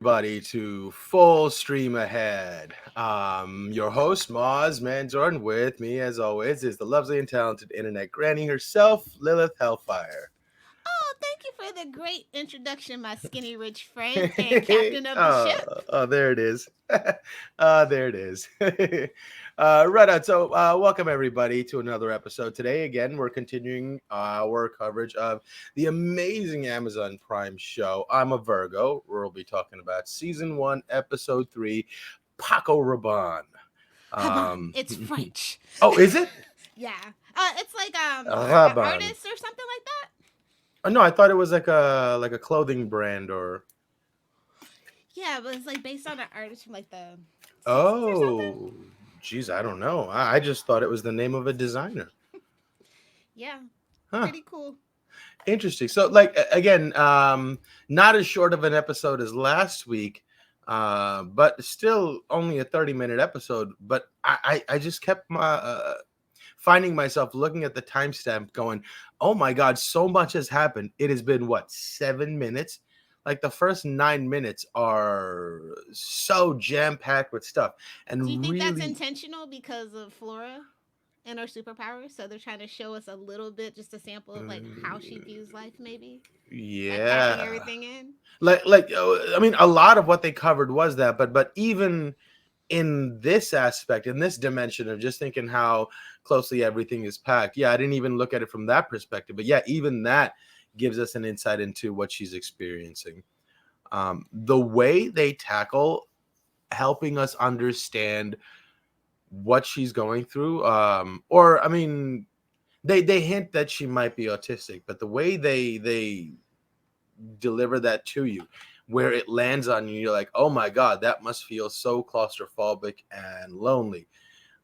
Everybody to Full Stream Ahead. Your host, Mozz and Jordan, with me as always is the lovely and talented internet granny herself, Lilith Hellfire. Oh, thank you for the great introduction, my skinny rich friend and captain of the ship. There it is. There it is. Right on. So, welcome everybody to another episode. Today, again, we're continuing our coverage of the amazing Amazon Prime show, I'm a Virgo, where we'll be talking about season 1, episode 3, Paco Rabanne. Haban, Um, it's French. oh, is it? Yeah. It's like an Rabanne. artist or something like that. Oh, no, I thought it was like a clothing brand or. Yeah, but it's like based on an artist from like the 60s or something. Oh, geez, I don't know. I just thought it was the name of a designer. Yeah, Huh. pretty cool. Interesting. So, like, again, not as short of an episode as last week, but still only a 30-minute episode. But I just kept finding myself looking at the timestamp going, oh my God, so much has happened. It has been, what, 7 minutes? Like the first 9 minutes are so jam-packed with stuff. Do you And think that's really, intentional because of Flora and her superpowers? So they're trying to show us a little bit, just a sample of like how she views life, maybe by packing yeah. everything in. I mean, a lot of what they covered was that, but even in this aspect, in this dimension of just thinking how closely everything is packed, yeah, I didn't even look at it from that perspective, but yeah, even that gives us an insight into what she's experiencing. The way they tackle helping us understand what she's going through, or I mean, they hint that she might be autistic, but the way they deliver that to you, where it lands on you, you're like, oh my God, that must feel so claustrophobic and lonely.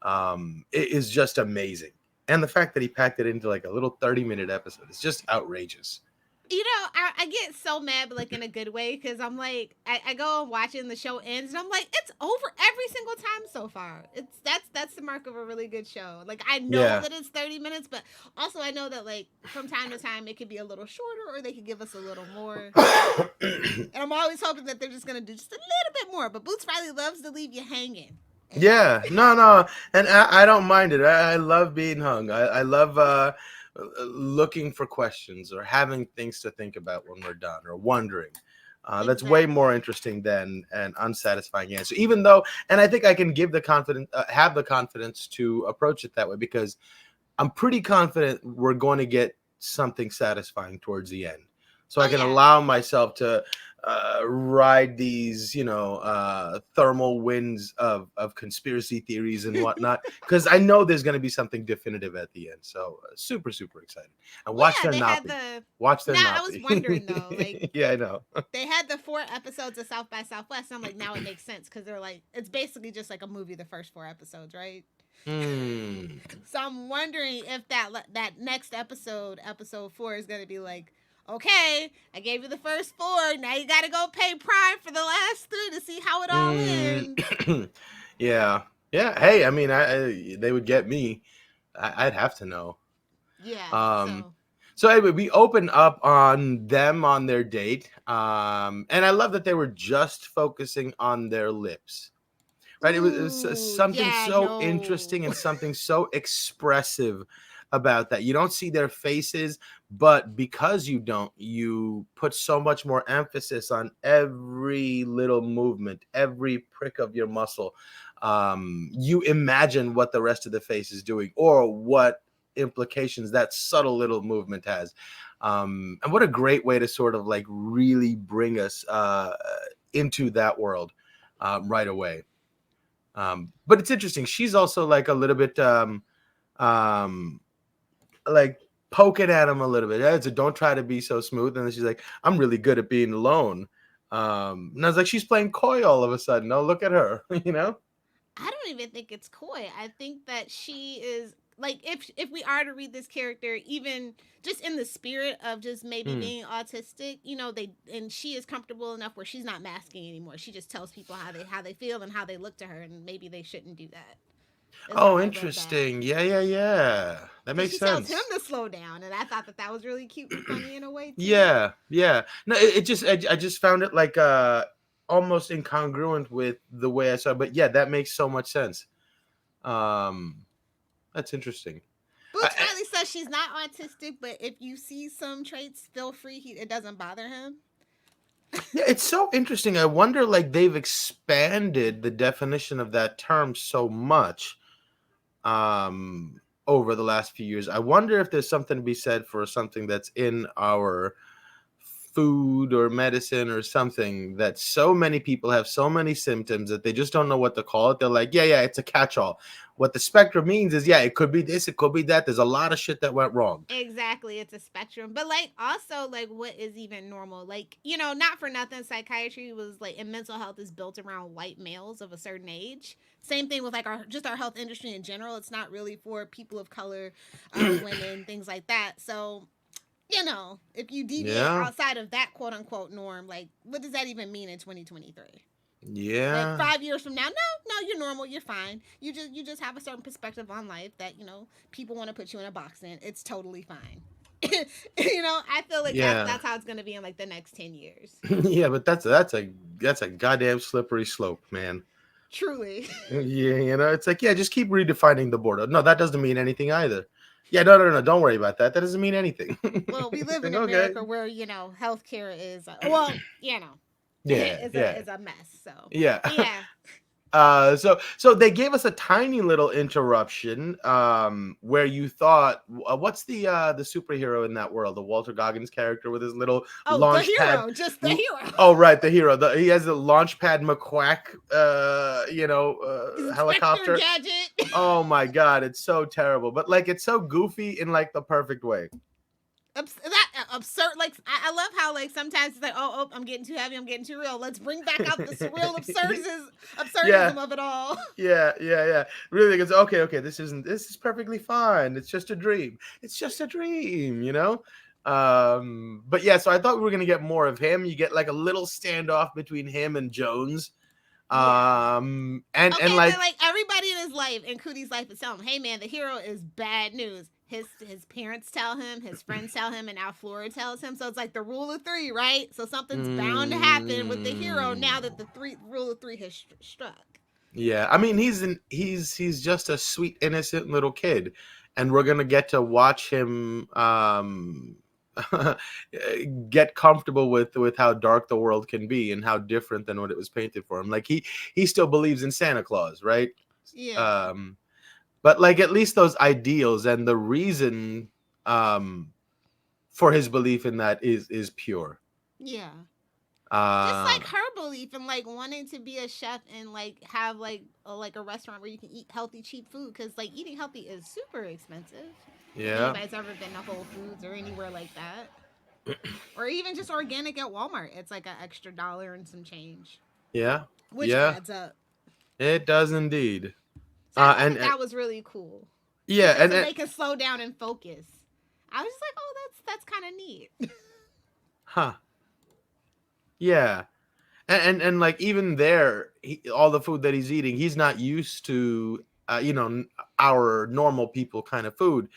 It is just amazing. And the fact that he packed it into like a little 30-minute episode is just outrageous. You know, I get so mad, but like in a good way, because I'm like, I go and watch it and the show ends, and I'm like, it's over every single time so far. That's the mark of a really good show. Like I know Yeah. that it's 30 minutes, but also I know that like from time to time it could be a little shorter, or they could give us a little more. And I'm always hoping that they're just gonna do just a little bit more. But Boots Riley loves to leave you hanging. Yeah, no, and I don't mind it. I love being hung. I love looking for questions or having things to think about when we're done or wondering. That's way more Exactly. interesting than an unsatisfying answer. Even though, and I think I can give the confidence, have the confidence to approach it that way because I'm pretty confident we're going to get something satisfying towards the end. So I Oh can yeah. allow myself to ride these, thermal winds of conspiracy theories and whatnot, because I know there's going to be something definitive at the end. So super, super excited. And Well, watch yeah, there they not had be. the. Watch there Now I not was be. wondering though, like Yeah, I know. they had the 4 episodes of South by Southwest. And I'm like, now it makes sense because they're like, it's basically just like a movie. The first 4 episodes, right? Hmm. So I'm wondering if that next episode, episode 4, is gonna be like, okay, I gave you the first 4. Now you gotta go pay Prime for the last 3 to see how it all ends. Mm. Yeah. Yeah. Hey, I mean, they would get me. I'd have to know. Yeah. Um, So. so anyway, we open up on them on their date. And I love that they were just focusing on their lips. Right? It was Ooh, something yeah, so interesting no. and something so expressive about that. You don't see their faces, but because you don't, you put so much more emphasis on every little movement, every prick of your muscle. You imagine what the rest of the face is doing or what implications that subtle little movement has. And what a great way to sort of like really bring us into that world right away. But it's interesting. She's also like a little bit um like poking at him a little bit. Yeah, so don't try to be so smooth. And then she's like, I'm really good at being alone. And I was like, she's playing coy all of a sudden. Oh, look at her, you know? I don't even think it's coy. I think that she is like, if we are to read this character, even just in the spirit of just maybe Hmm. being autistic, they and she is comfortable enough where she's not masking anymore. She just tells people how they feel and how they look to her, and maybe they shouldn't do that. Is how Oh, I read that. interesting. Yeah. That Because makes she tells him sense. to slow down, and I thought that was really cute and funny in a way too. Yeah. No, it just I just found it like almost incongruent with the way I saw it. But yeah, that makes so much sense. That's interesting. Boots Riley says she's not autistic, but if you see some traits, feel free. It doesn't bother him. Yeah, it's so interesting. I wonder, like, they've expanded the definition of that term so much over the last few years. I wonder if there's something to be said for something that's in our food or medicine or something, that so many people have so many symptoms that they just don't know what to call it. They're like, yeah, it's a catch-all. What the spectrum means is, yeah, it could be this, it could be that. There's a lot of shit that went wrong. Exactly, it's a spectrum. But like, also, like, what is even normal? Like, you know, not for nothing, psychiatry was like, and mental health is built around white males of a certain age. Same thing with like our health industry in general. It's not really for people of color, women, things like that. So, you know, if you deviate outside of that quote unquote norm, like, what does that even mean in 2023? Yeah. Like 5 years from now, no, you're normal, you're fine. You just have a certain perspective on life that, you know, people want to put you in a box in. It's totally fine. You know, I feel like that's how it's gonna be in like the next 10 years. Yeah, but that's a goddamn slippery slope, man. Truly. Yeah, you know, it's like, yeah, just keep redefining the border. No, that doesn't mean anything either. Yeah, no, don't worry about that. That doesn't mean anything. Well, we live in America where, you know, healthcare is well, you know, is a mess. So yeah. So So they gave us a tiny little interruption where you thought, what's the superhero in that world, the Walter Goggins character with his little launch pad? Just the hero. Oh, right, the hero. He has a launch pad McQuack, helicopter. Gadget. Oh my god, it's so terrible, but like it's so goofy in like the perfect way. That absurd, like I love how like sometimes it's like, oh, I'm getting too heavy, I'm getting too real. Let's bring back out the surreal absurdism of it all. Yeah. Really, it's okay. This is perfectly fine. It's just a dream. It's just a dream, you know. But yeah, so I thought we were gonna get more of him. You get like a little standoff between him and Jones. And like everybody in his life, in Cootie's life, is telling him, hey man, the hero is bad news. His parents tell him, his friends tell him, and now Flora tells him. So it's like the rule of three, right? So something's bound to happen with the hero now that the rule of three has struck. Yeah, I mean he's just a sweet innocent little kid, and we're gonna get to watch him get comfortable with how dark the world can be and how different than what it was painted for him. Like he still believes in Santa Claus, right? Yeah. But like at least those ideals and the reason for his belief in that is pure. Yeah. Just like her belief in like wanting to be a chef and like have like a restaurant where you can eat healthy, cheap food, because like eating healthy is super expensive. Yeah. If anybody's ever been to Whole Foods or anywhere like that, or even just organic at Walmart, it's like an extra $1 and some change. Yeah. Which adds up. It does indeed. So and that was really cool. Yeah, and they can slow down and focus. I was just like, oh, that's kind of neat. Huh. Yeah. And like even there, all the food that he's eating, he's not used to, our normal people kind of food.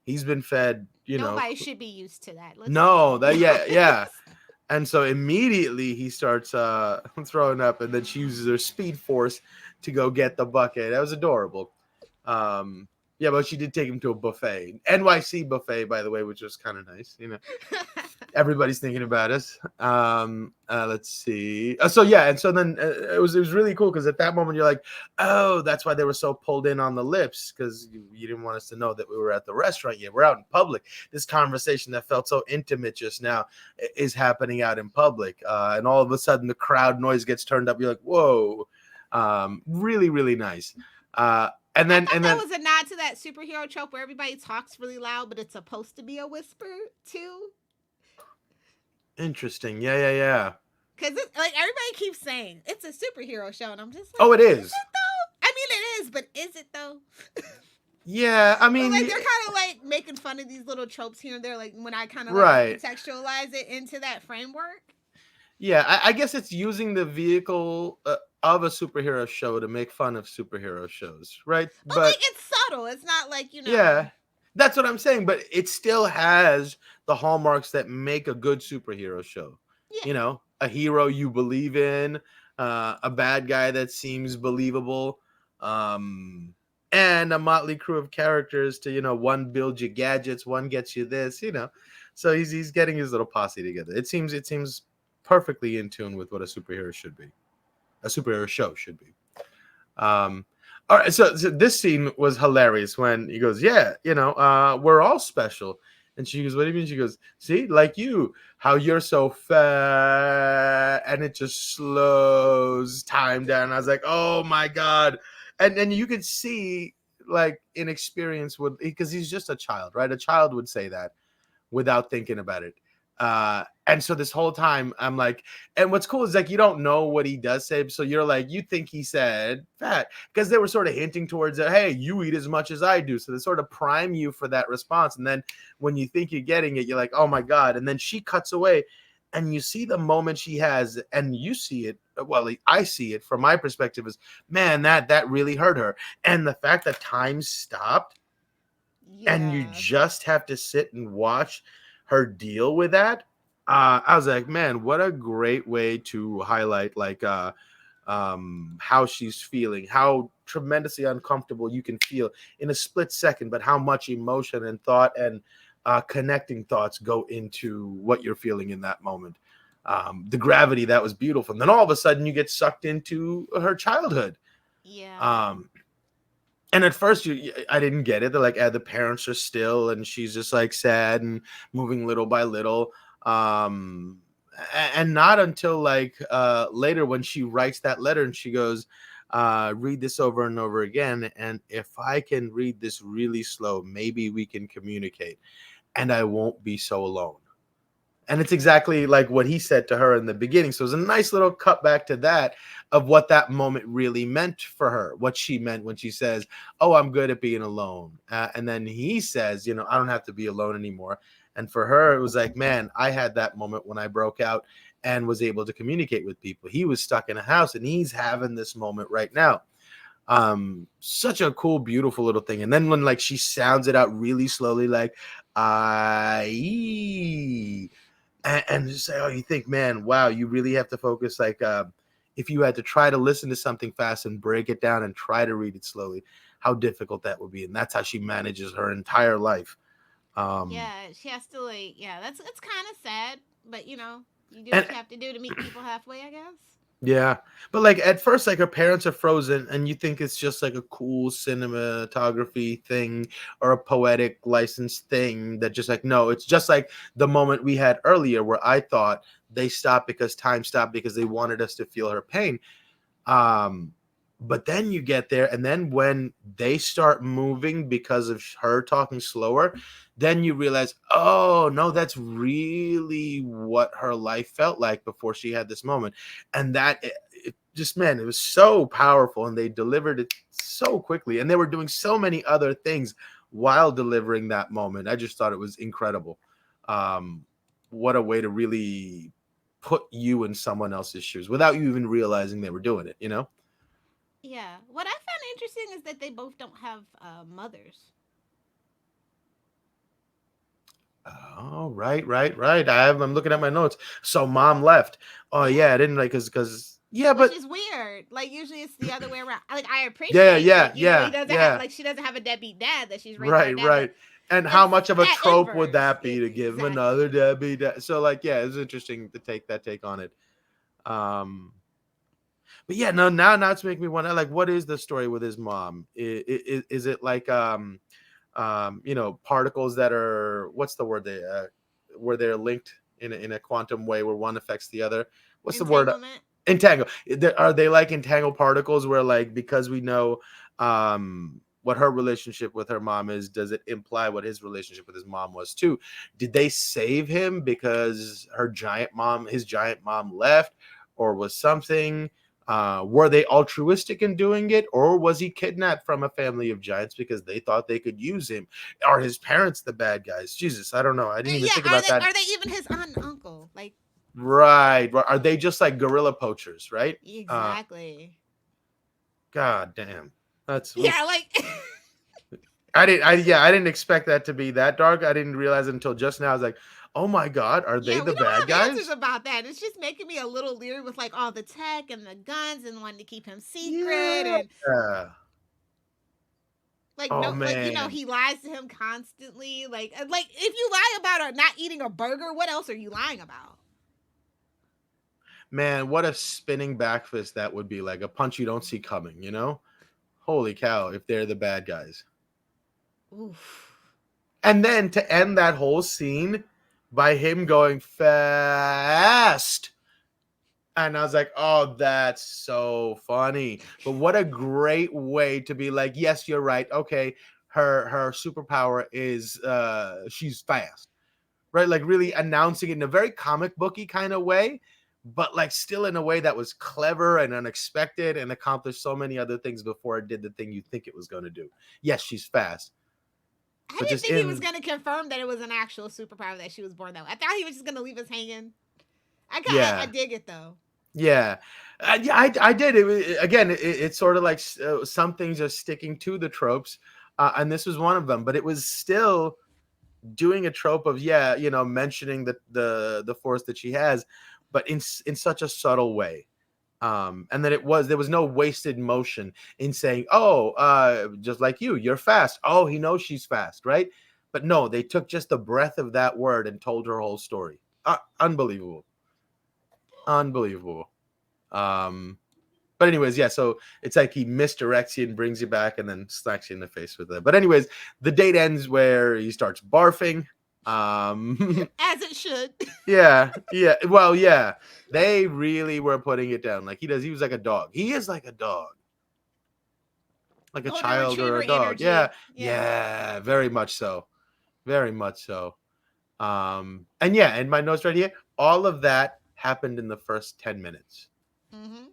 He's been fed, Nobody should be used to that. Yeah. And so immediately he starts throwing up, and then she uses her speed force to go get the bucket. That was adorable. Yeah, but she did take him to a buffet, NYC buffet, by the way, which was kind of nice. Everybody's thinking about us. Let's see. So then it was really cool because at that moment you're like, oh, that's why they were so pulled in on the lips, because you didn't want us to know that we were at the restaurant yet. We're out in public. This conversation that felt so intimate just now is happening out in public, and all of a sudden the crowd noise gets turned up. You're like, whoa, really, really nice. And then that was a nod to that superhero trope where everybody talks really loud, but it's supposed to be a whisper too. Interesting. Yeah. Because like everybody keeps saying it's a superhero show, and I'm just like, oh, it is. Is it though? I mean, it is, but is it though? Yeah, I mean, like they're kind of like making fun of these little tropes here and there. Like when I kind of contextualize it into that framework. Yeah, I guess it's using the vehicle of a superhero show to make fun of superhero shows, right? But like it's subtle. It's not like, Yeah, that's what I'm saying. But it still has the hallmarks that make a good superhero show. Yeah. a hero you believe in, a bad guy that seems believable, and a motley crew of characters to, one builds you gadgets, one gets you this, So he's getting his little posse together. It seems perfectly in tune with what a superhero should be, a superhero show should be. Um, all right, so this scene was hilarious when he goes, "Yeah, we're all special," and she goes, "What do you mean?" She goes, "See, like you, how you're so fat," and it just slows time down. I was like, "Oh my god!" And you could see like inexperience would, because he's just a child, right? A child would say that without thinking about it. And so this whole time I'm like, and what's cool is like you don't know what he does say, so you're like, you think he said fat because they were sort of hinting towards it. Hey, you eat as much as I do, so they sort of prime you for that response. And then when you think you're getting it, you're like, oh my god. And then she cuts away, and you see the moment she has, and you see it. Well, I see it from my perspective as, man, that really hurt her, and the fact that time stopped and you Yeah. just have to sit and watch her deal with that. I was like, man, what a great way to highlight like how she's feeling, how tremendously uncomfortable you can feel in a split second, but how much emotion and thought and connecting thoughts go into what you're feeling in that moment. The gravity, that was beautiful. And then all of a sudden you get sucked into her childhood. Yeah. Um, and at first, I didn't get it. They're like, the parents are still, and she's just like sad and moving little by little. Um, and not until like later when she writes that letter and she goes, read this over and over again. And if I can read this really slow, maybe we can communicate and I won't be so alone. And it's exactly like what he said to her in the beginning. So it was a nice little cut back to that of what that moment really meant for her, what she meant when she says, "Oh, I'm good at being alone." And then he says, "I don't have to be alone anymore." And for her, it was like, man, I had that moment when I broke out and was able to communicate with people. He was stuck in a house and he's having this moment right now. Such a cool, beautiful little thing. And then when like she sounds it out really slowly, like I, and just say, oh, you think, man, wow, you really have to focus. Like, if you had to try to listen to something fast and break it down and try to read it slowly, how difficult that would be. And that's how she manages her entire life. Um, Yeah, she has to like. Yeah, that's kind of sad, but you do and what you have to do to meet people halfway, I guess. yeah, but like at first, like her parents are frozen, and you think it's just like a cool cinematography thing or a poetic license thing that just like, no, it's just like the moment we had earlier where I thought they stopped because time stopped because they wanted us to feel her pain. Um, but then you get there, and then when they start moving because of her talking slower, then you realize, oh no, that's really what her life felt like before she had this moment. And that it just, man, it was so powerful, and they delivered it so quickly, and they were doing so many other things while delivering that moment. I just thought it was incredible. What a way to really put you in someone else's shoes without you even realizing they were doing it. Yeah. What I found interesting is that they both don't have mothers. Oh, right. I'm looking at my notes. So mom left. Oh Yeah. yeah, I didn't like because yeah, Which but is weird. Like usually it's the other way around. Like I yeah, appreciate yeah, like he yeah, doesn't have yeah. like she doesn't have a deadbeat dad that she's raised by her Right, dad, but right. And how it's much of a that trope would inverse. that be to give him another Exactly. Debbie? So like, yeah, it's interesting to take that take on it. Um, but yeah, no, now it's making me wonder, like, what is the story with his mom? Is it like particles that are, what's the word, they where they're linked in a quantum way where one affects the other? What's the word? Entanglement. Entangle. Are they like entangled particles where, like, because we know what her relationship with her mom is, does it imply what his relationship with his mom was too? Did they save him because his giant mom left, or was something? Were they altruistic in doing it, or was he kidnapped from a family of giants because they thought they could use him? Are his parents the bad guys? Jesus, I don't know. I didn't even Yeah, think about that. are they even his aunt and uncle? Like Right. Are they just like guerrilla poachers, right? exactly. God damn. That's Yeah, oof. like I didn't expect that to be that dark. I didn't realize it until just now. I was like, Oh my God, are they Yeah, we the don't bad have answers guys? about that. It's just making me a little leery with like all the tech and the guns and wanting to keep him secret Yeah. and like Oh no, like man. he lies to him constantly. Like if you lie about not eating a burger, what else are you lying about? Man, what a spinning back fist that would be, like a punch you don't see coming, you know? Holy cow, if they're the bad guys. Oof. And then to end that whole scene by him going fast. And I was like, oh, that's so funny. But what a great way to be like, yes, you're right. Okay, her superpower is she's fast. Right? Like really announcing it in a very comic booky kind of way, but like still in a way that was clever and unexpected and accomplished so many other things before it did the thing you think it was going to do. Yes, she's fast. I But didn't just think he was in going to confirm that it was an actual superpower that she was born though. I thought he was just going to leave us hanging. I yeah. dig it though. Yeah. Yeah, I did. Again, it's sort of like some things are sticking to the tropes, and this was one of them. But it was still doing a trope of mentioning the force that she has, but in such a subtle way. And that there was no wasted motion in saying, "Oh, just like you're fast." Oh, he knows she's fast, right? But no, they took just the breath of that word and told her whole story. Unbelievable. Unbelievable. Um, but anyways, yeah, so it's like he misdirects you and brings you back and then smacks you in the face with it. But anyways, the date ends where he starts barfing. As it should. yeah. Well, yeah. They really were putting it down. Like he was like a dog. He is like a dog. Like a Golden child or retriever a dog. Yeah. energy. Yeah, very much so. Very much so. And yeah, and my notes right here, all of that happened in the first 10 minutes. Mm-hmm.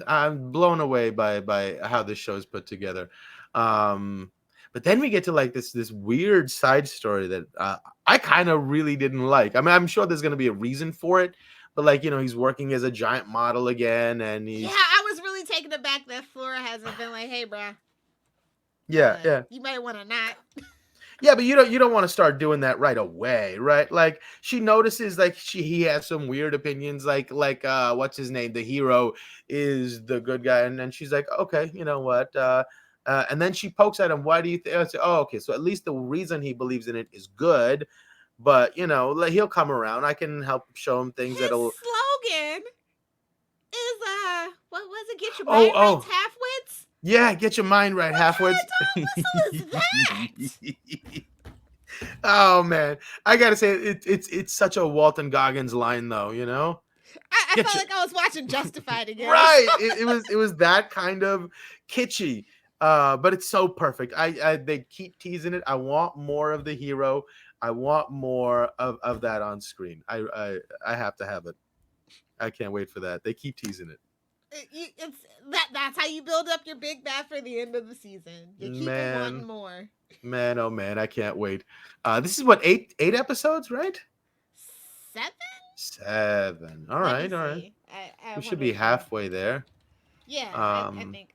I'm blown away by how this show is put together. But then we get to like this weird side story that I kind of really didn't like. I mean, I'm sure there's going to be a reason for it, but like he's working as a giant model again, and Yeah, he's I was really taken aback that Flora hasn't been like, "Hey, bruh, yeah. you might want to not." Yeah, but you don't want to start doing that right away, right? Like she notices like he has some weird opinions, like what's his name? The hero is the good guy, and then she's like, okay, you know what? And then she pokes at him. Why do you think? I say, oh, okay. So at least the reason he believes in it is good, but he'll come around. I can help show him things His that'll. slogan is what was it? Get your Oh, mind right, half-wits. Yeah, get your mind right, halfwits. What dog whistle is that? Oh man, I gotta say it's such a Walton Goggins line though, I felt like I was watching Justified again. Right. It was that kind of kitschy. But it's so perfect. They keep teasing it. I want more of the hero. I want more of that on screen. I have to have it. I can't wait for that. They keep teasing it. That's how you build up your big bad for the end of the season. You keep wanting more. Man, oh man, I can't wait. This is what, eight episodes, right? 7. All right. We should be halfway there. Yeah, I think.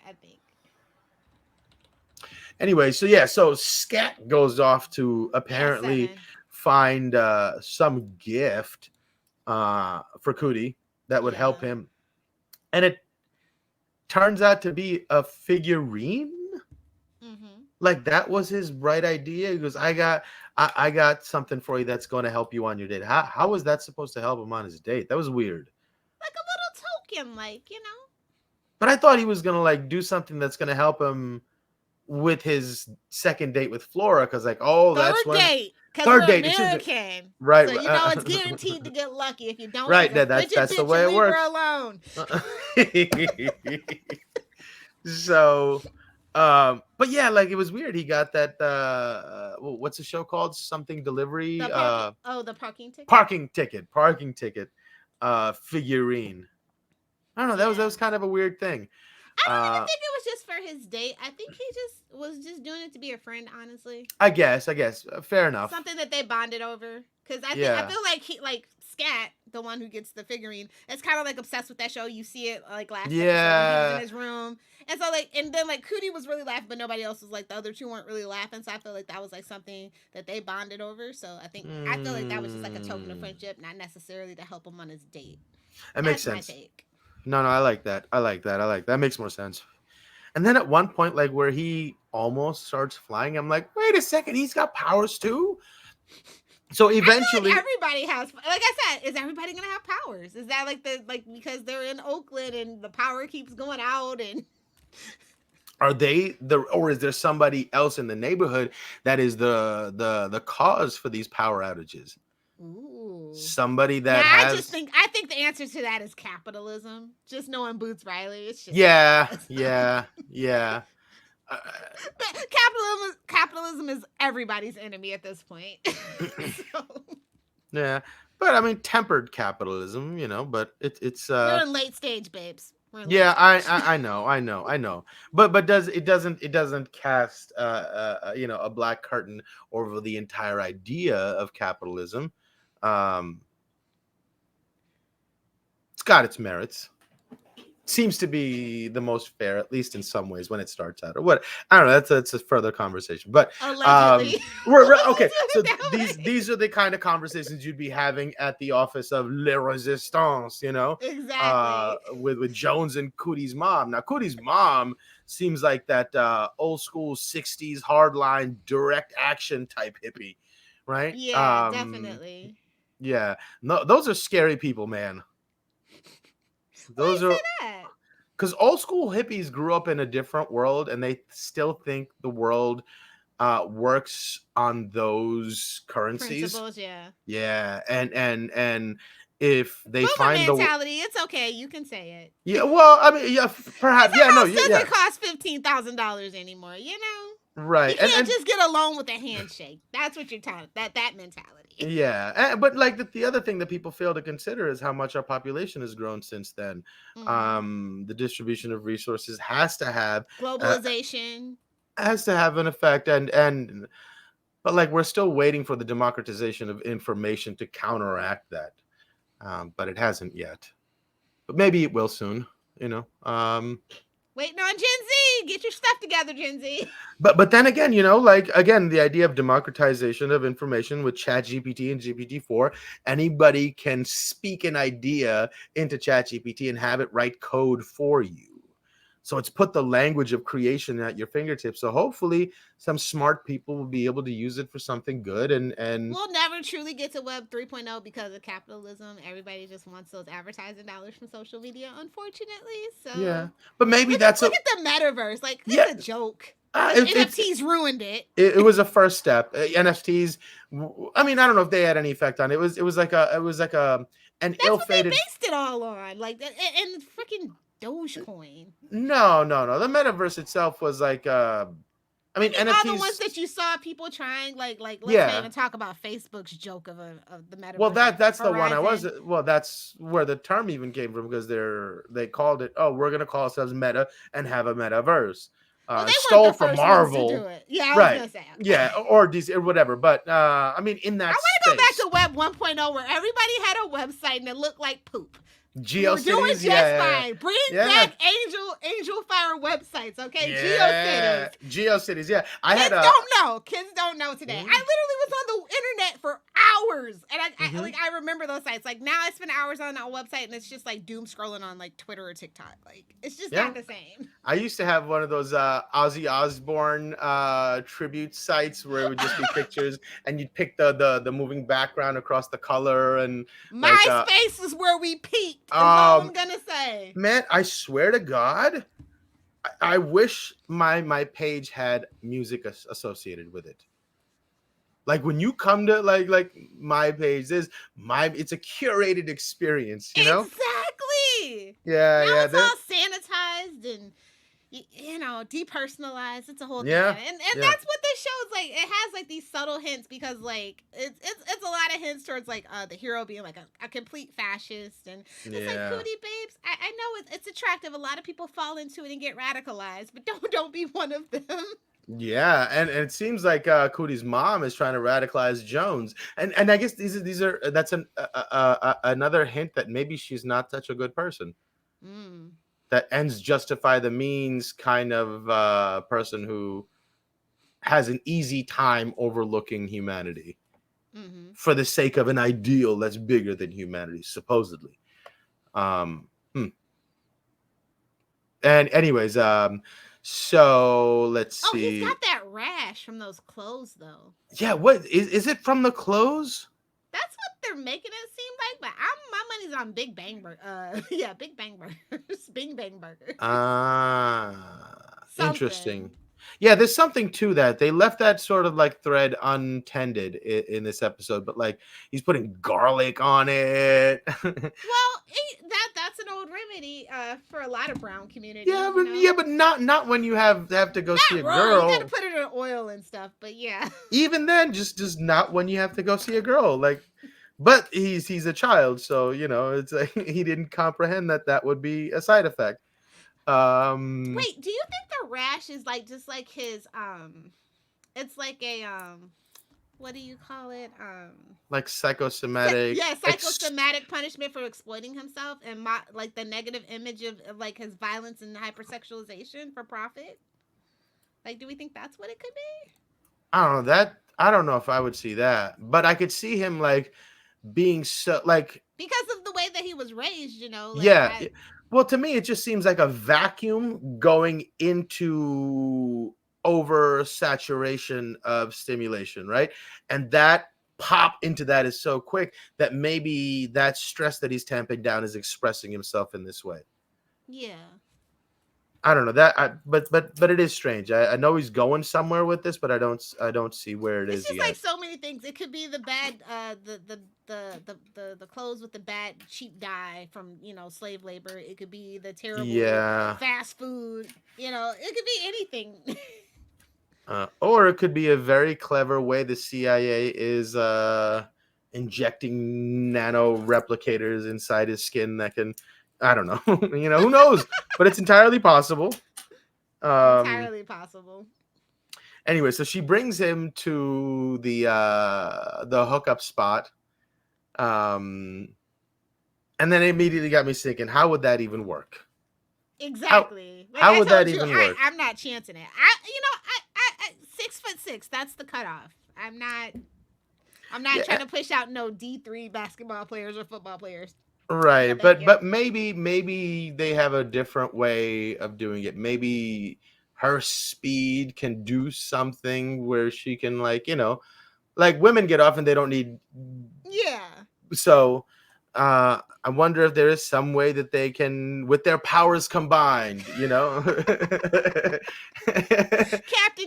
Anyway, so Scat goes off to apparently find some gift for Cootie that would help him, and it turns out to be a figurine. Mm-hmm. Like that was his bright idea. He goes, I got something for you that's going to help you on your date. How was that supposed to help him on his date? That was weird. Like a little token, But I thought he was going to like do something that's going to help him with his second date with Flora, because that's when third date, American, right? So it's guaranteed to get lucky. If you don't, right? That's the way it works. Leave her alone. So, but yeah, like it was weird. He got that. What's the show called? Something delivery. The parking ticket. Parking ticket. Figurine. I don't know. That was kind of a weird thing. I don't even think it was just for his date. I think he was just doing it to be a friend, honestly. I guess. Fair enough. Something that they bonded over. Because I feel like Scat, the one who gets the figurine, is kind of like obsessed with that show. You see it like last episode. He was in his room, and so like, and then like Cootie was really laughing, but nobody else was like, the other two weren't really laughing. So I feel like that was like something that they bonded over. So I feel like that was just like a token of friendship, not necessarily to help him on his date. That makes sense. No, I like that. I like that. That makes more sense. And then at one point, like where he almost starts flying, I'm like, wait a second, he's got powers too. So eventually, everybody has. Like I said, is everybody gonna have powers? Is that like because they're in Oakland and the power keeps going out and? Are they or is there somebody else in the neighborhood that is the cause for these power outages? Ooh. Somebody that has. I think the answer to that is capitalism. Just knowing Boots Riley, it's just yeah. Capitalism is everybody's enemy at this point. So. Yeah, but I mean tempered capitalism, but it's we're in late stage, babes. Yeah, I know. But it doesn't cast a black curtain over the entire idea of capitalism. It's got its merits. Seems to be the most fair, at least in some ways, when it starts out. Or what? I don't know. That's a further conversation. But allegedly. Okay. So these are the kind of conversations you'd be having at the office of Le Resistance, Exactly. With Jones and Cootie's mom. Now, Cootie's mom seems like that old school 60s hardline direct action type hippie, right? Yeah, definitely. Yeah. No, those are scary people, man. Those are because old school hippies grew up in a different world and they still think the world works on those currencies. Principles, yeah. Yeah, and if they find mentality, it's okay. You can say it. Yeah, well, I mean, yeah, perhaps. Yeah, no, yeah. Doesn't cost $15,000 anymore, Right. You can't just get a loan with a handshake. That's what you're talking about. That mentality. Yeah, but like the other thing that people fail to consider is how much our population has grown since then. Mm-hmm. The distribution of resources has to have globalization has to have an effect, but like we're still waiting for the democratization of information to counteract that, but it hasn't yet. But maybe it will soon. Waiting on Gen Z. Get your stuff together, Gen Z. But then again, the idea of democratization of information with ChatGPT and GPT-4, anybody can speak an idea into ChatGPT and have it write code for you. So it's put the language of creation at your fingertips. So hopefully some smart people will be able to use it for something good. And we'll never truly get to Web 3.0 because of capitalism. Everybody just wants those advertising dollars from social media, unfortunately. So yeah, but maybe look at the metaverse. Like, it's a joke. NFTs ruined it. It was a first step. NFTs. I mean, I don't know if they had any effect on it. It was like an That's ill-fated. What they based it all on, like, and freaking Dogecoin. No. The metaverse itself was like, I mean, NFTs. All the ones that you saw people trying, like let's not even talk about Facebook's joke of the metaverse. Well, that's the one I was. Well, that's where the term even came from because they called it. Oh, we're gonna call ourselves Meta and have a metaverse. They stole from Marvel. To do it. Yeah, I was gonna say. Okay. Yeah, or DC or whatever. But I mean, in that I want to go back to Web 1.0 where everybody had a website and it looked like poop. GeoCities, we're doing just fine. Bring back Angel Fire websites, okay? Yeah. GeoCities, yeah. Kids don't know today. Mm-hmm. I literally was on the internet for hours, and I remember those sites. Like now, I spend hours on that website, and it's just like doom scrolling on like Twitter or TikTok. Like it's just not the same. I used to have one of those Ozzy Osbourne tribute sites where it would just be pictures, and you'd pick the moving background across the color, and MySpace is where we peaked. That's all I'm gonna say. Man, I swear to God, I wish my page had music associated with it. Like when you come to like my page, it's a curated experience, Exactly. Yeah, now it's all sanitized and depersonalized. It's a whole thing. And that's what this show is like. It has like these subtle hints because like it's a lot of hints towards like the hero being like a complete fascist, and it's like Cootie babes. I know it's attractive. A lot of people fall into it and get radicalized, but don't be one of them. Yeah, and it seems like Cootie's mom is trying to radicalize Jones, and I guess these are that's another hint that maybe she's not such a good person. Mm. That ends justify the means kind of person who has an easy time overlooking humanity Mm-hmm. for the sake of an ideal that's bigger than humanity, supposedly. Um, hmm. And anyways, so let's Oh, he's see. got that rash from those clothes, though. Yeah, what is it from the clothes? That's what they're making it seem like, but my money's on Big Bang Burger. Yeah, Big Bang Burgers, Bing Bang Burgers, Interesting. something. Yeah, there's something to that. They left that sort of like thread untended in this episode, but like he's putting garlic on it. Well, that's an old remedy for a lot of brown community, Yeah, you but know. not when you have to go see Not a raw. You got to girl. put it in oil and stuff, but yeah. Even then, just not when you have to go see a girl. Like, but he's a child, so you know it's like he didn't comprehend that that would be a side effect. Wait, do you think the rash is like just like his it's like a what do you call it? Like psychosomatic. Yeah, psychosomatic punishment for exploiting himself and like the negative image of like his violence and hypersexualization for profit. Like, do we think that's what it could be? I don't know that. I don't know if I would see that, but I could see him like being so like Because of the way that he was raised, you know, like yeah. Well, to me, it just seems like a vacuum going into oversaturation of stimulation, right? And that pop into that is so quick that maybe that stress that he's tamping down is expressing himself in this way. yeah. I don't know that, but it is strange. I know he's going somewhere with this, but I don't see where it It's is just like yet. so many things. It could be the bad, the clothes with the bad cheap dye from slave labor. It could be the terrible Yeah, fast food. You know, it could be anything. or it could be a very clever way the CIA is injecting nano replicators inside his skin that can, I don't know, who knows, but it's entirely possible. Um, Entirely possible. anyway, so she brings him to the hookup spot, and then it immediately got me thinking, how would that even work? Exactly. Like How I would told that you, even work? I'm not chancing it. I 6'6". That's the cutoff. I'm not. I'm not Yeah, trying to push out no D3 basketball players or football players. right, No, thank you. but maybe they have a different way of doing it. Maybe her speed can do something where she can like women get off and they don't need. Yeah. So I wonder if there is some way that they can, with their powers combined, Captain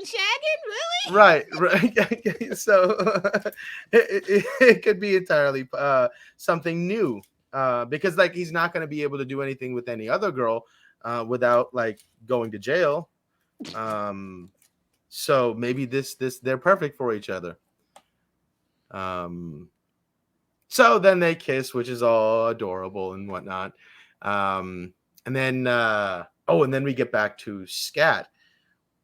Shaggin, really? right. So it could be entirely something new, because like he's not going to be able to do anything with any other girl without like going to jail. So maybe this they're perfect for each other. So then they kiss, which is all adorable and whatnot. And then and then we get back to Scat,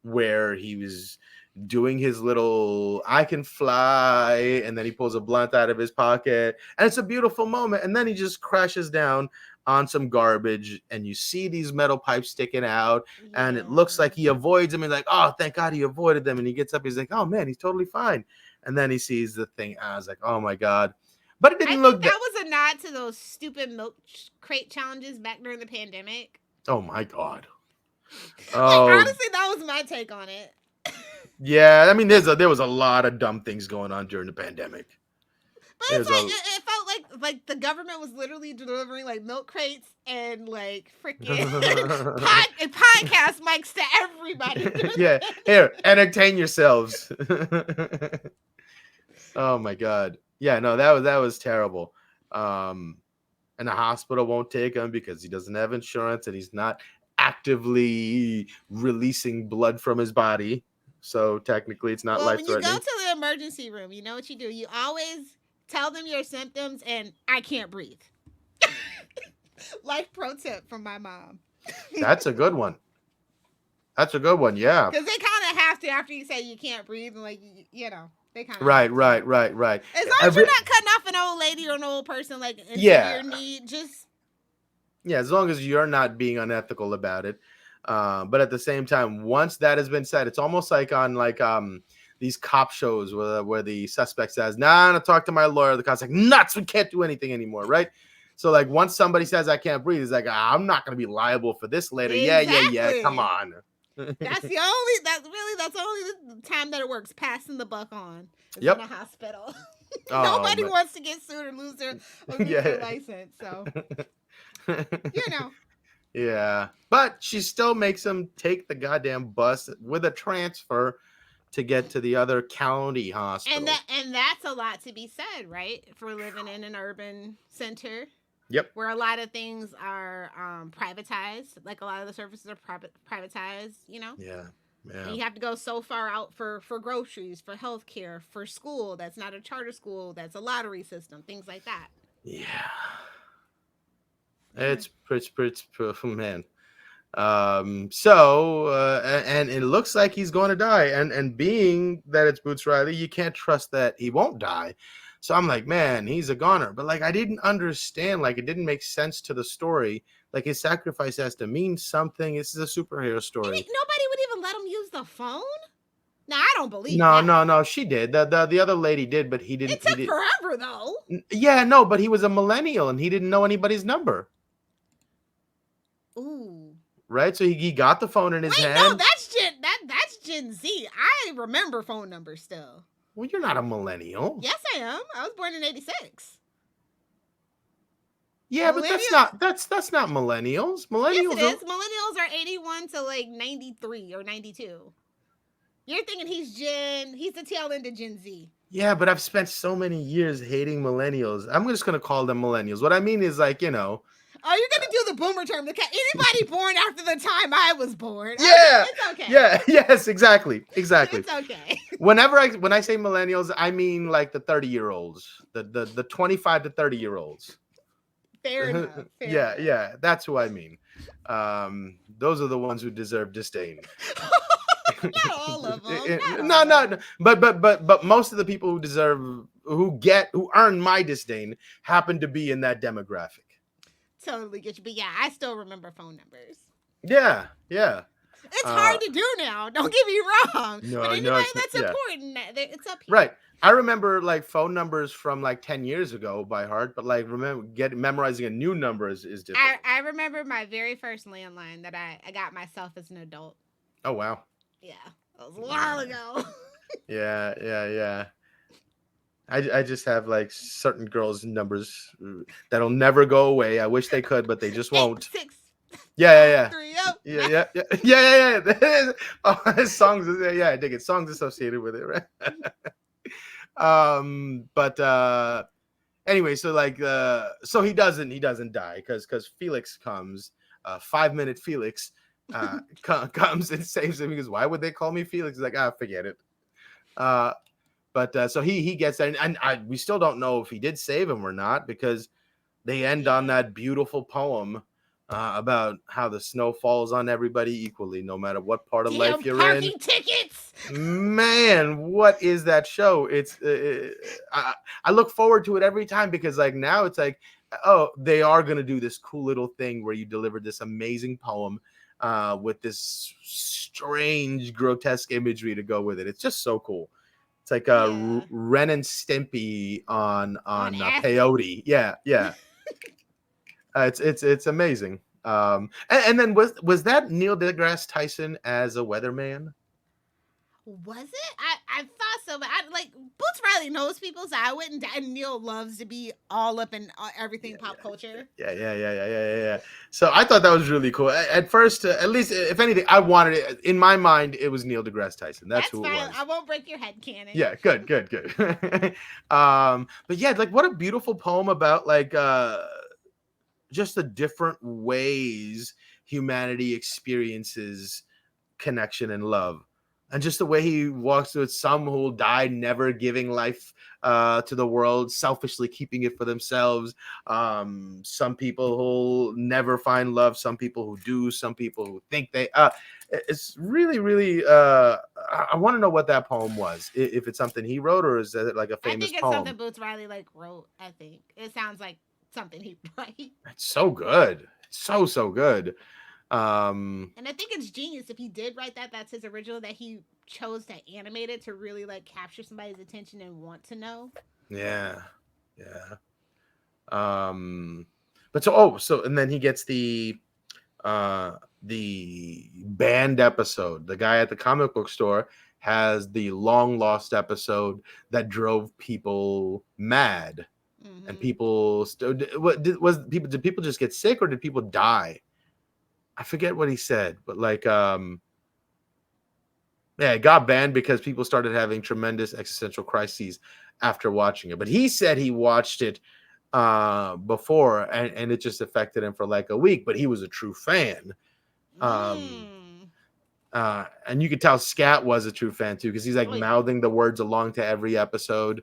where he was doing his little I can fly, and then he pulls a blunt out of his pocket, and it's a beautiful moment. And then he just crashes down on some garbage, and you see these metal pipes sticking out, and it looks like he avoids them. And like, oh, thank God he avoided them. And he gets up, he's like, oh man, he's totally fine. And then he sees the thing. I was like, oh my God. But it I didn't think look that was a nod to those stupid milk crate challenges back during the pandemic. oh my God. Like honestly, that was my take on it. Yeah, I mean, there was a lot of dumb things going on during the pandemic. But it's like it felt like the government was literally delivering like milk crates and like freaking podcast mics to everybody. Yeah, here, entertain yourselves. Oh my God. Yeah, no, that was terrible. And the hospital won't take him because he doesn't have insurance and he's not actively releasing blood from his body. So technically it's not life threatening. When you go to the emergency room, you know what you do? You always tell them your symptoms and I can't breathe. Life pro tip from my mom. That's a good one. That's a good one. Yeah. Because they kind of have to after you say you can't breathe, and like you know, they kind of Right. have to. Right. As long as you're not cutting off an old lady or an old person like in severe need, just as long as you're not being unethical about it. But at the same time, once that has been said, it's almost like on like these cop shows where the suspect says, "Nah, I'm gonna talk to my lawyer." The cop's like, "Nuts, we can't do anything ananymore," right? So like once somebody says I can't breathe, it's like I'm not gonna be liable for this later. Exactly. Yeah. Come on. That's the only time that it works. Passing the buck on is in a hospital. Nobody wants to get sued or lose their license. So you know. Yeah, but she still makes him take the goddamn bus with a transfer to get to the other county hospital. And that's a lot to be said, right? For living in an urban center. Yep. Where a lot of things are privatized, like a lot of the services are privatized, you know? Yeah. And you have to go so far out for groceries, for healthcare, for school that's not a charter school, that's a lottery system, things like that. Yeah. It's pretty, man. And it looks like he's going to die. And being that it's Boots Riley, you can't trust that he won't die. So I'm like, man, he's a goner. But like, I didn't understand. Like, it didn't make sense to the story. Like, his sacrifice has to mean something. This is a superhero story. Nobody would even let him use the phone. No, I don't believe that. No. She did. The other lady did, but he didn't. It took forever, though. Yeah, no, but he was a millennial and he didn't know anybody's number. Ooh. Right, so he got the phone in his hand. No, that's Gen Z. I remember phone numbers still. Well, you're not a millennial. Yes, I am. I was born in '86. Yeah, but that's not millennials. Millennials. Yes, it is. Millennials are 81 to like 93 or 92. You're thinking he's the tail end of Gen Z. Yeah, but I've spent so many years hating millennials. I'm just gonna call them millennials. What I mean is like, you know. Oh, you're gonna do the boomer term. Anybody born after the time I was born. Yeah, it's okay. Yeah, yes, exactly. It's okay. When I say millennials, I mean like the 30-year-olds, the 25 to 30-year-olds. Fair enough. Yeah, that's who I mean. Those are the ones who deserve disdain. Not all of them. No. But most of the people who earn my disdain happen to be in that demographic. Totally get you, but yeah, I still remember phone numbers. Yeah. It's hard to do now. Don't get me wrong. No, but anyway, that's important. It's up here. Right. I remember like phone numbers from like 10 years ago by heart, but like memorizing a new number is different. I remember my very first landline that I got myself as an adult. Oh wow. Yeah, that was a while ago. Yeah. I just have like certain girls' numbers that'll never go away. I wish they could, but they just won't. 6. Yeah. 3 Yeah. Oh, songs. Yeah, I dig it. Songs associated with it, right? But anyway, so like, so he doesn't die because Felix comes. 5-minute Felix comes and saves him. He goes, "Why would they call me Felix?" He's like, forget it. But so he gets there, and we still don't know if he did save him or not because they end on that beautiful poem about how the snow falls on everybody equally, no matter what part of life you're in. Parking tickets. Man, what is that show? It's I look forward to it every time because like now it's like, oh, they are gonna do this cool little thing where you deliver this amazing poem with this strange, grotesque imagery to go with it. It's just so cool. It's like Ren and Stimpy on peyote. Yeah. It's amazing. And then was that Neil deGrasse Tyson as a weatherman? Was it? I thought so, but Boots Riley knows people, so I wouldn't. And Neil loves to be all up in everything pop culture. Yeah. So I thought that was really cool. At first, at least, if anything, I wanted it. In my mind, it was Neil deGrasse Tyson. That's who fine. it was. I won't break your head canon. Yeah, good. But yeah, like what a beautiful poem about like just the different ways humanity experiences connection and love. And just the way he walks through it, some who will die never giving life to the world, selfishly keeping it for themselves. Some people who'll never find love, some people who do, some people who think they it's really, really I want to know what that poem was. If it's something he wrote, or is it like a I famous think it's poem? something Boots Riley like wrote. I think it sounds like something he wrote. It's so good. So good. And I think it's genius if he did write that. That's his original. That he chose to animate it to really like capture somebody's attention and want to know. Yeah. But so and then he gets the banned episode. The guy at the comic book store has the long lost episode that drove people mad. Mm-hmm. And people did people just get sick, or did people die? I forget what he said, but like it got banned because people started having tremendous existential crises after watching it. But he said he watched it before, and it just affected him for like a week, but he was a true fan. And you could tell Scat was a true fan too, because he's like mouthing the words along to every episode.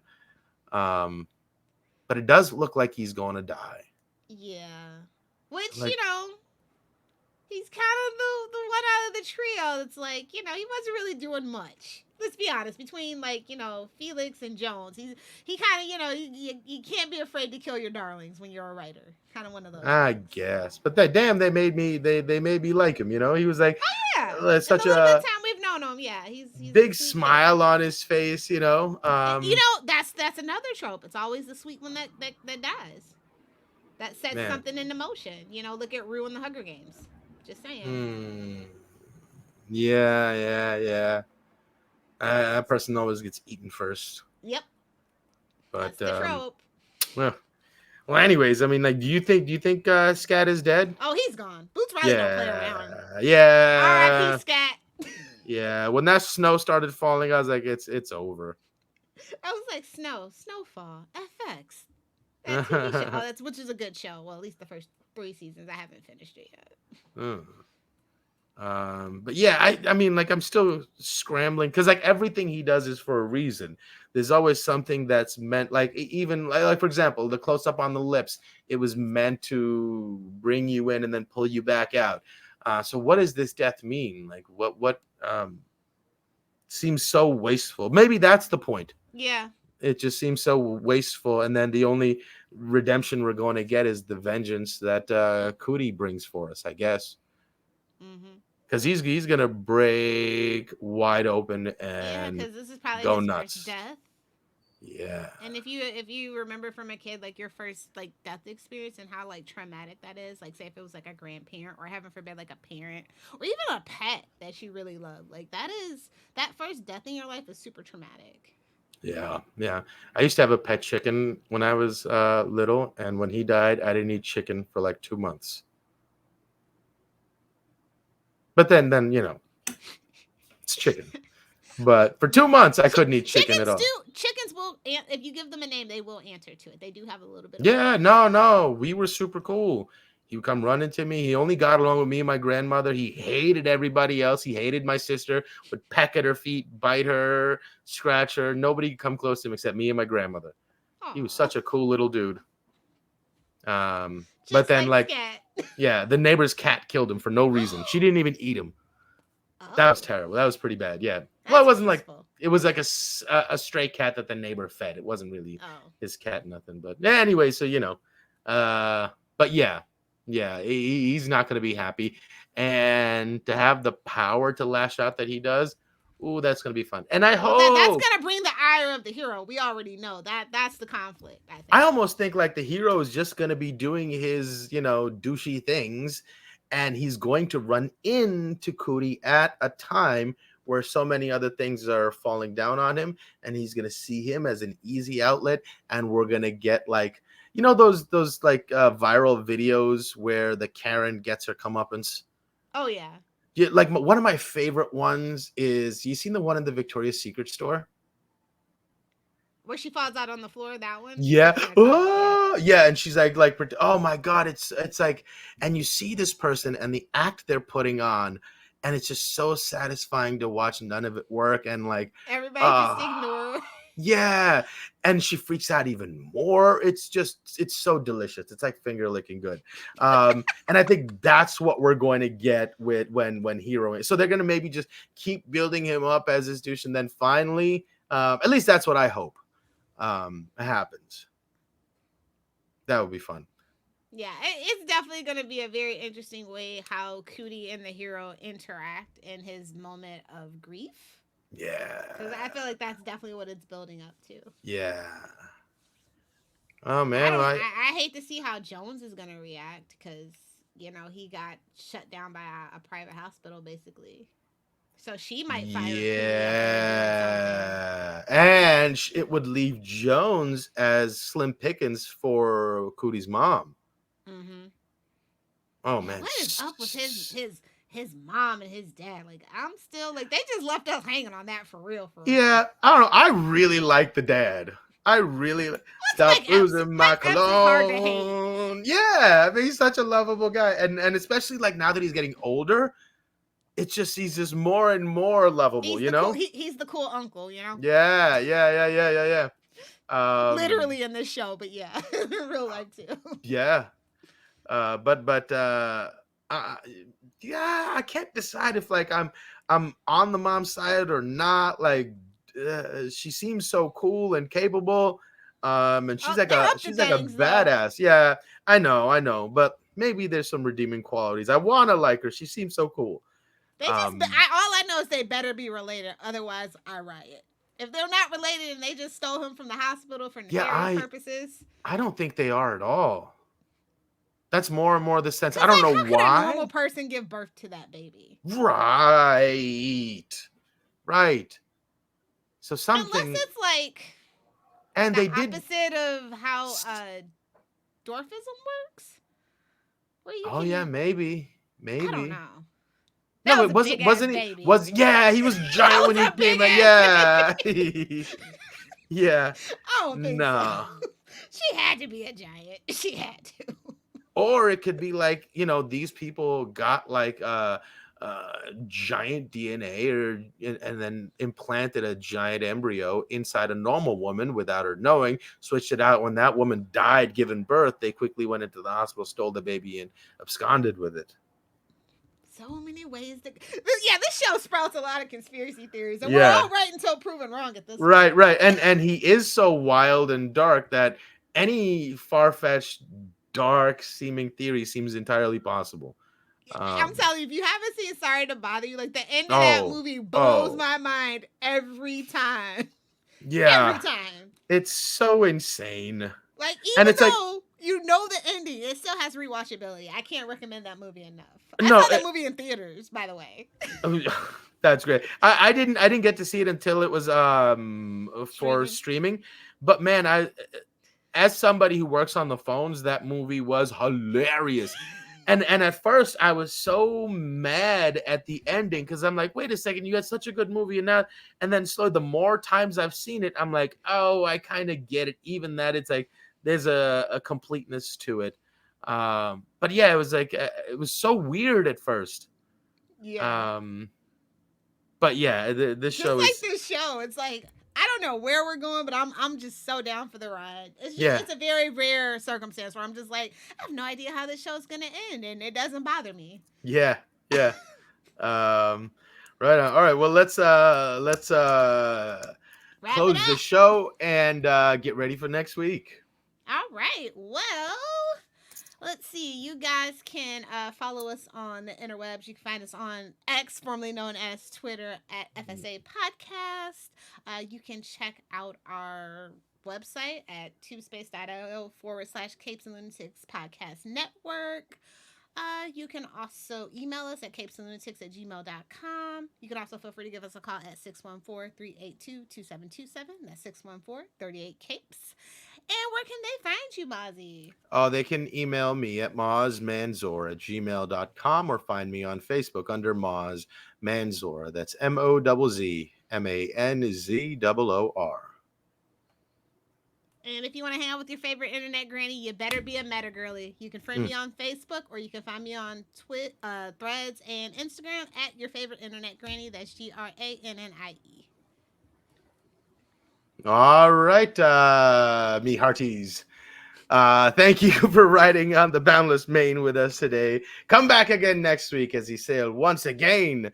But it does look like he's going to die. Yeah. Which, he's kind of the one out of the trio that's like, he wasn't really doing much. Let's be honest. Between, Felix and Jones, he kind of, you can't be afraid to kill your darlings when you're a writer. Kind of one of those. I guess. But they made me like him, He was like, oh, yeah. Such a little bit of time we've known him. Yeah. He's big smile on his face, That's another trope. It's always the sweet one that dies. That sets something into motion. Look at Rue in the Hunger Games. Just saying. Yeah. That person always gets eaten first. Yep. But that's the trope. Well, anyways, I mean, like, do you think Scat is dead? Oh, he's gone. Boots Riley don't play around. Yeah. R.I.P. Scat. Yeah. When that snow started falling, I was like, it's over. I was like, snowfall, FX. That TV show. Which is a good show. Well, at least the first 3 seasons. I haven't finished it yet. But yeah, I mean, like, I'm still scrambling because like everything he does is for a reason. There's always something that's meant, like, even like for example, the close up on the lips, it was meant to bring you in and then pull you back out. So what does this death mean? Like, what seems so wasteful? Maybe that's the point. Yeah. It just seems so wasteful, and then the only redemption we're going to get is the vengeance that Cootie brings for us, I guess. Because he's gonna break wide open and because this is probably go his nuts. First death. Yeah. And if you remember from a kid, like, your first like death experience and how like traumatic that is, like, say if it was like a grandparent or heaven forbid like a parent or even a pet that you really love, like that first death in your life is super traumatic. Yeah. I used to have a pet chicken when I was little, and when he died, I didn't eat chicken for like 2 months. But then it's chicken. But for 2 months, I couldn't eat chicken at all. Chickens will, if you give them a name, they will answer to it. They do have a little bit of Yeah, no. We were super cool. He would come running to me. He only got along with me and my grandmother. He hated everybody else. He hated my sister, would peck at her feet, bite her, scratch her. Nobody could come close to him except me and my grandmother. Aww. He was such a cool little dude. But then, like yeah, the neighbor's cat killed him for no reason. She didn't even eat him. That was terrible. That was pretty bad. Yeah. Well, it wasn't peaceful. Like it was like a stray cat that the neighbor fed. It wasn't really his cat, nothing. But anyway, so but yeah, he's not going to be happy, and to have the power to lash out that he does, ooh, that's going to be fun. And I hope that's going to bring the ire of the hero. We already know that's the conflict. I think. I almost think like the hero is just going to be doing his douchey things. And he's going to run into Cootie at a time where so many other things are falling down on him, and he's going to see him as an easy outlet. And we're going to get like, those like viral videos where the Karen gets her comeuppance. Oh yeah. Yeah, like one of my favorite ones is, you seen the one in the Victoria's Secret store? Where she falls out on the floor, that one? Yeah. Oh, yeah. And she's like, oh my God, it's like, and you see this person and the act they're putting on, and it's just so satisfying to watch none of it work, and like Everybody just ignore. yeah, and she freaks out even more. It's so delicious. It's like finger licking good. And I think that's what we're going to get with when Hero. So they're going to maybe just keep building him up as this douche, and then finally, at least that's what I hope happens. That would be fun. Yeah, it's definitely going to be a very interesting way how Cootie and the Hero interact in his moment of grief. Yeah. Because I feel like that's definitely what it's building up to. Yeah. Oh, man. I hate to see how Jones is going to react because, you know, he got shut down by a private hospital, basically. So she might fire Cootie. Yeah. And it would leave Jones as slim pickings for Cootie's mom. Mm-hmm. Oh, man. What is up with his mom and his dad? Like, I'm still like, they just left us hanging on that for real. Yeah, I don't know. I really like the dad. I really stop losing my cologne. Yeah, I mean, he's such a lovable guy, and especially like now that he's getting older, it's just he's just more and more lovable. You know, he's the cool uncle. You know. Yeah. Literally in this show, but yeah, in real life too. Yeah, yeah, I can't decide if like I'm on the mom's side or not. Like, she seems so cool and capable, and she's like a badass. Though. Yeah, I know, but maybe there's some redeeming qualities. I want to like her. She seems so cool. They just, all I know is they better be related. Otherwise, I riot. If they're not related and they just stole him from the hospital for nefarious purposes, I don't think they are at all. That's more and more the sense. I don't know why. How could a normal person give birth to that baby? Right. So something. Unless it's like, and the they opposite of how dwarfism works. Yeah, maybe. I don't know. No, it wasn't he? Yeah, he was giant when he came out. Yeah. Yeah. I don't think so. She had to be a giant. She had to. Or it could be like, you know, these people got like giant DNA and then implanted a giant embryo inside a normal woman without her knowing, switched it out. When that woman died giving birth, they quickly went into the hospital, stole the baby, and absconded with it. So many ways to... Yeah, this show sprouts a lot of conspiracy theories, and we're all right until proven wrong at this point. Right. And he is so wild and dark that any far-fetched, dark-seeming theory seems entirely possible. I'm telling you, if you haven't seen Sorry to Bother You, like the end of that movie blows my mind every time. Yeah. Every time. It's so insane. Like, even though you know the ending, it still has rewatchability. I can't recommend that movie enough. I saw that movie in theaters, by the way. That's great. I didn't get to see it until it was for streaming. But man, as somebody who works on the phones, that movie was hilarious. And at first I was so mad at the ending because I'm like, wait a second, you had such a good movie and then slowly the more times I've seen it, I'm like, oh, I kind of get it. Even that it's like there's a completeness to it. But yeah, it was like it was so weird at first. Yeah. But yeah, this show is like this show. It's like I don't know where we're going, but I'm just so down for the ride. It's a very rare circumstance where I'm just like, I have no idea how this show's gonna end, and it doesn't bother me. Yeah. Right on. All right, well let's close the show and get ready for next week. All right. Well, let's see. You guys can follow us on the interwebs. You can find us on X, formerly known as Twitter, at FSA Podcast. You can check out our website at tubespace.io/CapesandLunatics Podcast Network. You can also email us at CapesandLunatics@gmail.com. You can also feel free to give us a call at 614-382-2727. That's 614-38-CAPES. And where can they find you, Mozzie? Oh, they can email me at mozzmanzor@gmail.com or find me on Facebook under Mozz Manzor. That's MOZZMANZOOR. And if you want to hang out with your favorite internet granny, you better be a meta girly. You can friend me on Facebook, or you can find me on Threads and Instagram at your favorite internet granny. That's GRANNIE. All right, me hearties. Thank you for riding on the Boundless Main with us today. Come back again next week as he sailed once again,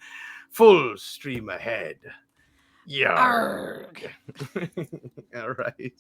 full stream ahead. Yarg. All right.